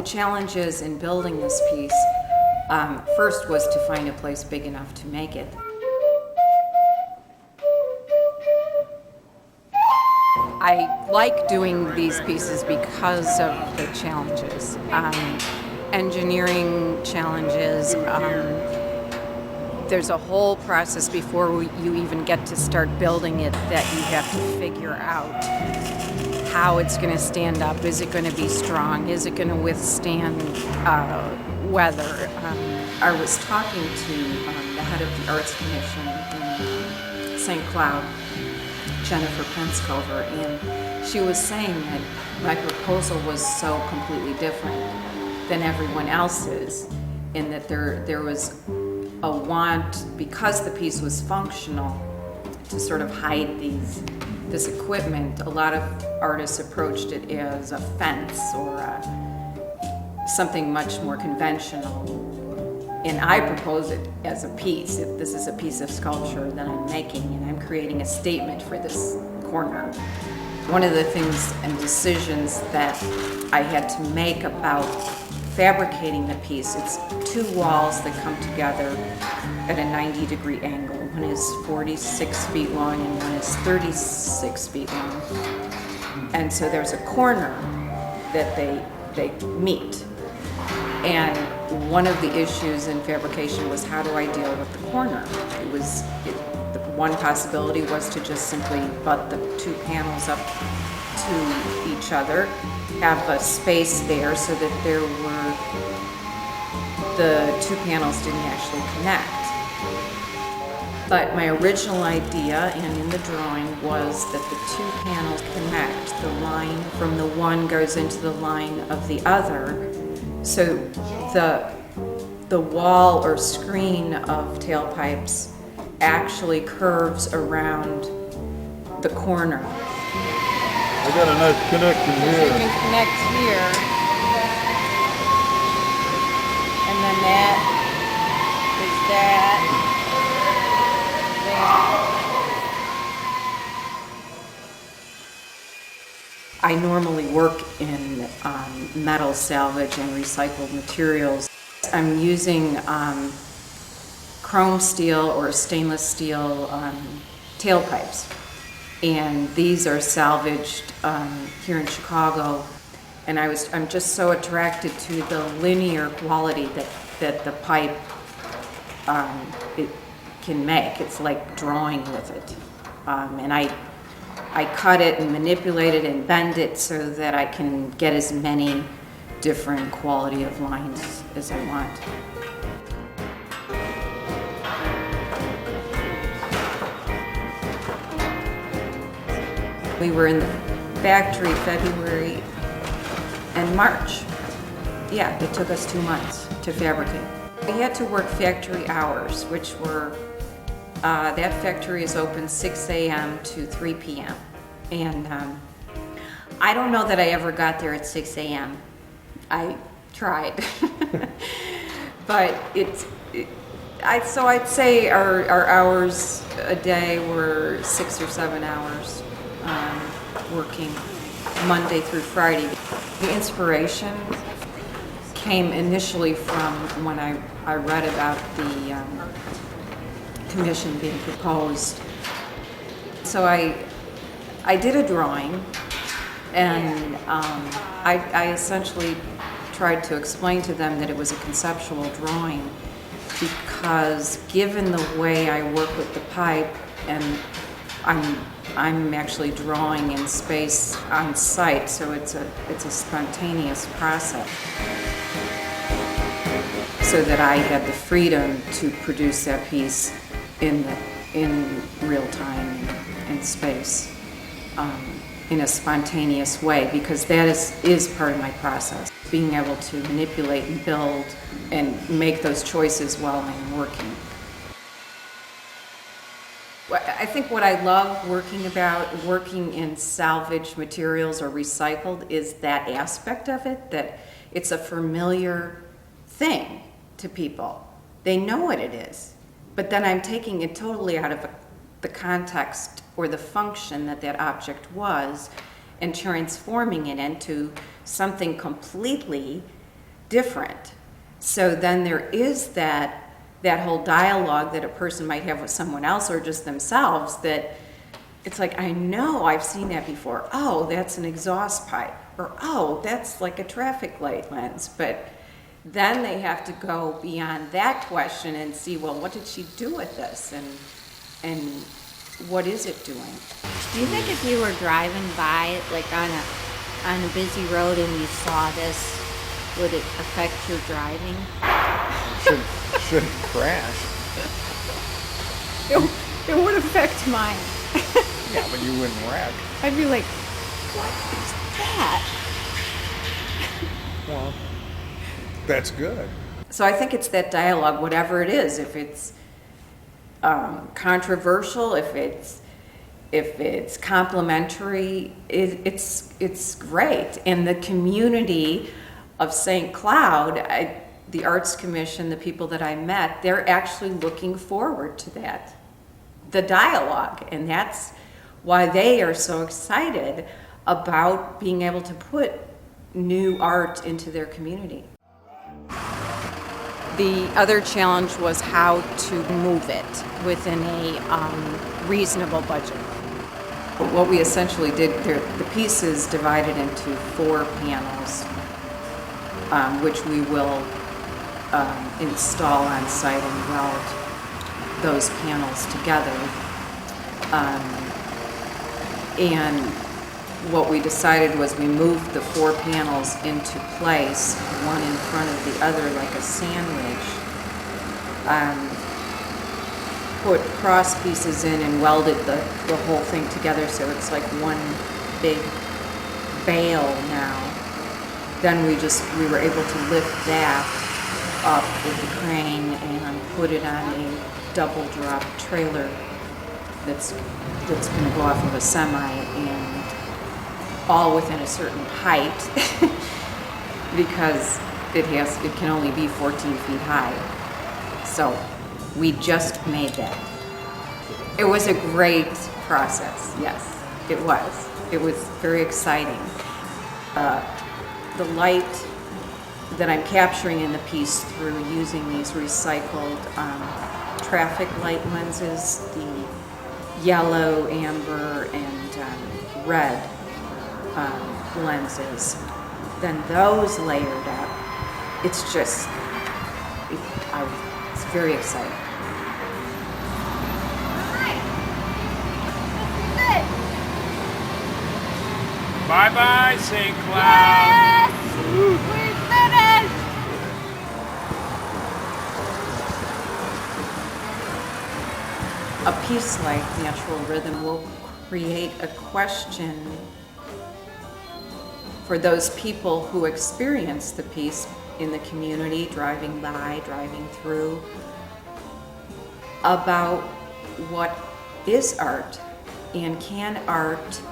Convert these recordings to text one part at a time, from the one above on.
challenges in building this piece, first was to find a place big enough to make it. I like doing these pieces because of the challenges, engineering challenges. There's a whole process before you even get to start building it that you have to figure out how it's going to stand up. Is it going to be strong? Is it going to withstand weather? I was talking to the head of the Arts Commission in St. Cloud, Jennifer Penscover, and she was saying that my proposal was so completely different than everyone else's, in that there was a want, because the piece was functional, to sort of hide this equipment. A lot of artists approached it as a fence or something much more conventional. And I propose it as a piece. If this is a piece of sculpture that I'm making, and I'm creating a statement for this corner. One of the things and decisions that I had to make about fabricating the piece, it's two walls that come together at a 90-degree angle. One is 46 feet long and one is 36 feet long. And so there's a corner that they meet. And one of the issues in fabrication was, how do I deal with the corner? The one possibility was to just simply butt the two panels up to each other, have a space there so that the two panels didn't actually connect. But my original idea, and in the drawing, was that the two panels connect. The line from the one goes into the line of the other. So the wall or screen of tailpipes actually curves around the corner. I got a nice connection here. You can connect here, and then that is that. I normally work in metal salvage and recycled materials. I'm using chrome steel or stainless steel tailpipes, and these are salvaged here in Chicago. And I'm just so attracted to the linear quality that the pipe it can make. It's like drawing with it, and I cut it and manipulate it and bend it so that I can get as many different quality of lines as I want. We were in the factory February and March. Yeah, it took us 2 months to fabricate. We had to work factory hours, which were that factory is open 6 a.m. to 3 p.m. And I don't know that I ever got there at 6 a.m. I tried. But so I'd say our hours a day were 6 or 7 hours working Monday through Friday. The inspiration came initially from when I read about the commission being proposed. So I did a drawing, and I essentially tried to explain to them that it was a conceptual drawing, because given the way I work with the pipe, and I'm actually drawing in space on site, so it's a spontaneous process, so that I had the freedom to produce that piece in real time and space, in a spontaneous way, because that is part of my process, being able to manipulate and build and make those choices while I'm working. I think what I love working in salvaged materials or recycled is that aspect of it, that it's a familiar thing to people. They know what it is. But then I'm taking it totally out of the context or the function that object was, and transforming it into something completely different. So then there is that whole dialogue that a person might have with someone else or just themselves, that it's like, I know I've seen that before. Oh, that's an exhaust pipe. Or, oh, that's like a traffic light lens. But then they have to go beyond that question and see, well, what did she do with this? And what is it doing? Do you think if you were driving by, like on a busy road, and you saw this, would it affect your driving? Shouldn't crash. It would affect mine. Yeah, but you wouldn't wreck. I'd be like, what is that? Well, that's good. So I think it's that dialogue, whatever it is, if it's controversial, if it's complimentary, it's great. And the community of St. Cloud, the Arts Commission, the people that I met, they're actually looking forward to that, the dialogue, and that's why they are so excited about being able to put new art into their community. The other challenge was how to move it within a reasonable budget. What we essentially did, the piece is divided into 4 panels, which we will install on site and weld those panels together. And what we decided was we moved the 4 panels into place, one in front of the other like a sandwich. Put cross pieces in and welded the whole thing together so it's like one big bale now. Then we were able to lift that up with the crane and put it on a double drop trailer that's going to go off of a semi, and all within a certain height because it can only be 14 feet high. So we just made that. It was a great process. Yes, it was. It was very exciting. The light that I'm capturing in the piece through using these recycled traffic light lenses, the yellow, amber, and red lenses, then those layered up, it's very exciting. Bye-bye, St. Cloud. We finished! A piece like Natural Rhythm will create a question for those people who experience the piece in the community, driving by, driving through, about what is art, and can art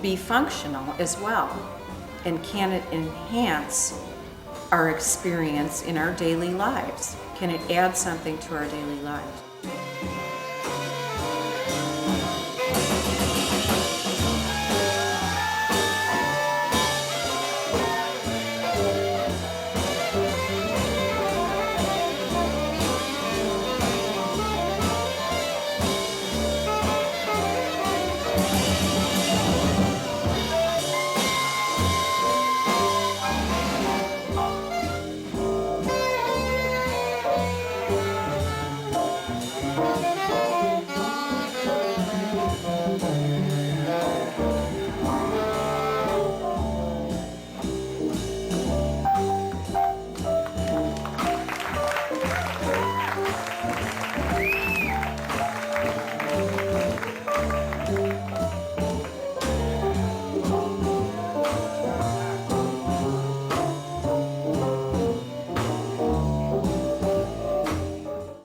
be functional as well, and can it enhance our experience in our daily lives? Can it add something to our daily lives?